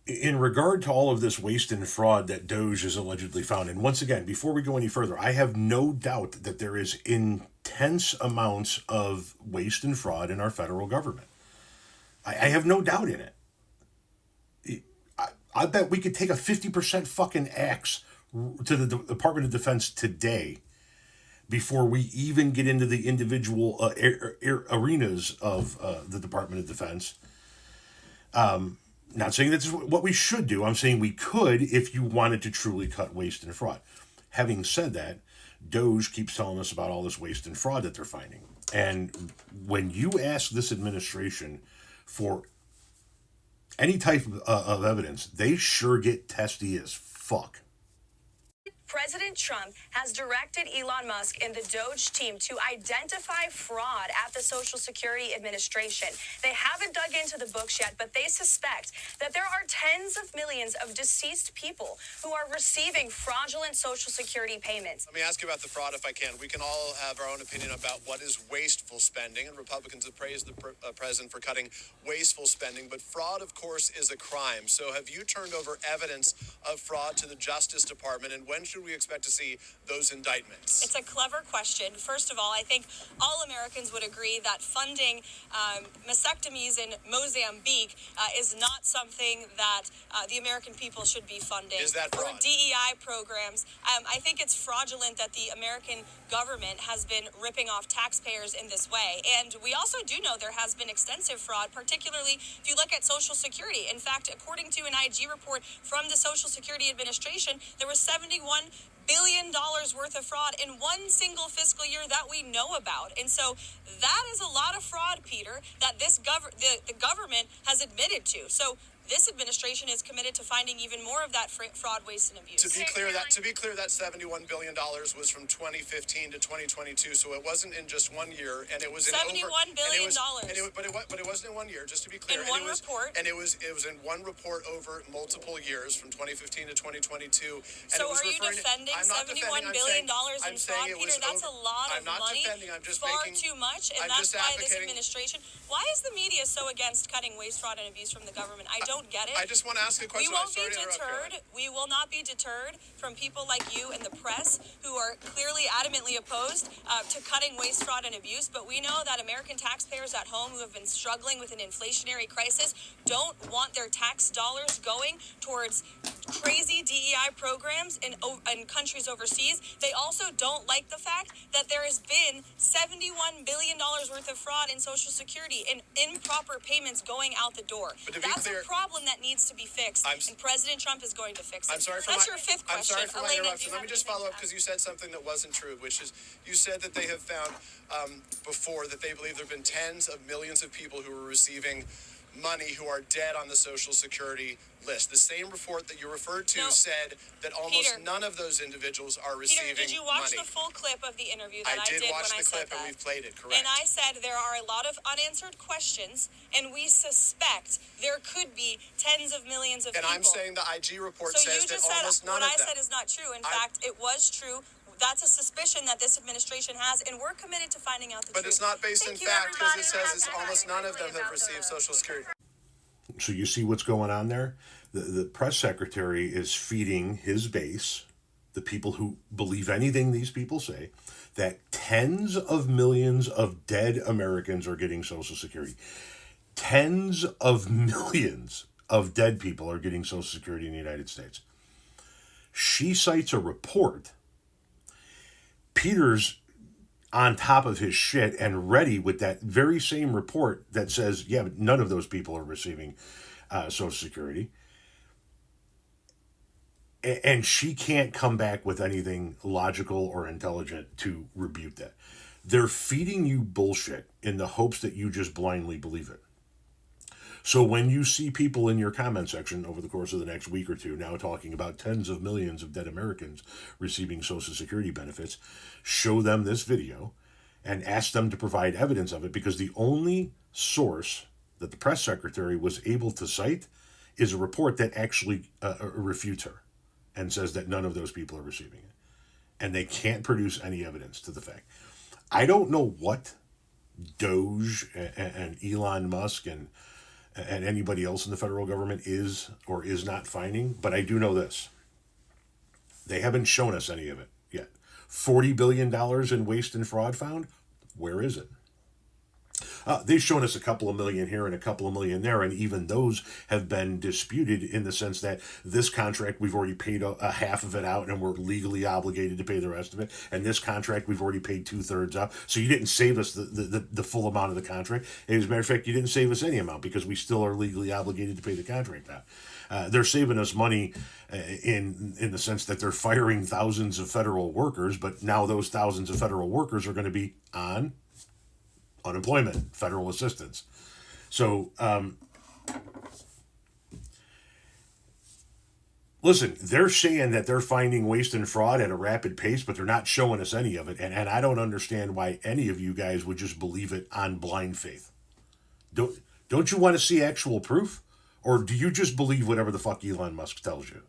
in regard to all of this waste and fraud that Doge is allegedly found, and once again, before we go any further, I have no doubt that there is intense amounts of waste and fraud in our federal government. I have no doubt in it. I bet we could take a 50% fucking axe to the Department of Defense today before we even get into the individual arenas of the Department of Defense. Not saying that's what we should do. I'm saying we could if you wanted to truly cut waste and fraud. Having said that, Doge keeps telling us about all this waste and fraud that they're finding. And when you ask this administration for any type of evidence, they sure get testy as fuck. President Trump has directed Elon Musk and the DOGE team to identify fraud at the Social Security Administration. They haven't dug into the books yet, but they suspect that there are tens of millions of deceased people who are receiving fraudulent Social Security payments. Let me ask you about the fraud if I can. We can all have our own opinion about what is wasteful spending, and Republicans have praised the president for cutting wasteful spending, but fraud, of course, is a crime. So have you turned over evidence of fraud to the Justice Department, and when should we expect to see those indictments? It's a clever question. First of all, I think all Americans would agree that funding mastectomies in Mozambique is not something that the American people should be funding. Is that fraud? Or DEI programs. I think it's fraudulent that the American government has been ripping off taxpayers in this way. And we also do know there has been extensive fraud, particularly if you look at Social Security. In fact, according to an IG report from the Social Security Administration, there was $71 billion worth of fraud in one single fiscal year that we know about. And so that is a lot of fraud, Peter, that this the government has admitted to. So this administration is committed to finding even more of that fraud, waste, and abuse. To be clear, that $71 billion was from 2015 to 2022, so it wasn't in just 1 year, and it was in $71 billion. But it wasn't in 1 year. Just to be clear, in one report, and it was in one report over multiple years, from 2015 to 2022. And so, are you defending $71 billion in fraud, Peter? That's a lot of money. I'm just far too much, and that's why this administration. Why is the media so against cutting waste, fraud, and abuse from the government? I don't get it. I just want to ask a question. We will not be deterred from people like you and the press who are clearly adamantly opposed to cutting waste, fraud, and abuse. But we know that American taxpayers at home who have been struggling with an inflationary crisis don't want their tax dollars going towards crazy DEI programs in countries overseas. They also don't like the fact that there has been $71 billion worth of fraud in Social Security and improper payments going out the door. That's a problem that needs to be fixed, and President Trump is going to fix it. That's your fifth question. I'm sorry for my interruption. Let me just follow up, because you said something that wasn't true, which is you said that they have found before that they believe there have been tens of millions of people who are receiving money who are dead on the Social Security list. The same report that you referred to said that almost none of those individuals are receiving money. Peter, did you watch the full clip of the interview that I did when I said that? I did watch the clip, and we've played it, correct. And I said there are a lot of unanswered questions, and we suspect there could be tens of millions of people. And I'm saying the IG report says that almost none of them. What I said is not true. In fact, it was true. That's a suspicion that this administration has, and we're committed to finding out the truth. But it's not based in fact, because it says it's almost none of them have received Social Security. So you see what's going on there? The press secretary is feeding his base, the people who believe anything these people say, that tens of millions of dead Americans are getting Social Security. Tens of millions of dead people are getting Social Security in the United States. She cites a report. Peter's on top of his shit and ready with that very same report that says, yeah, but none of those people are receiving Social Security. And she can't come back with anything logical or intelligent to rebuke that. They're feeding you bullshit in the hopes that you just blindly believe it. So when you see people in your comment section over the course of the next week or two now talking about tens of millions of dead Americans receiving Social Security benefits, show them this video and ask them to provide evidence of it, because the only source that the press secretary was able to cite is a report that actually refutes her and says that none of those people are receiving it. And they can't produce any evidence to the fact. I don't know what Doge and Elon Musk and and anybody else in the federal government is or is not finding, but I do know this. They haven't shown us any of it yet. $40 billion in waste and fraud found? Where is it? They've shown us a couple of million here and a couple of million there, and even those have been disputed in the sense that this contract, we've already paid a half of it out and we're legally obligated to pay the rest of it. And this contract, we've already paid 2/3 up. So you didn't save us the full amount of the contract. And as a matter of fact, you didn't save us any amount because we still are legally obligated to pay the contract out. They're saving us money in the sense that they're firing thousands of federal workers, but now those thousands of federal workers are going to be on unemployment, federal assistance. So, listen, they're saying that they're finding waste and fraud at a rapid pace, but they're not showing us any of it. And I don't understand why any of you guys would just believe it on blind faith. Don't you want to see actual proof? Or do you just believe whatever the fuck Elon Musk tells you?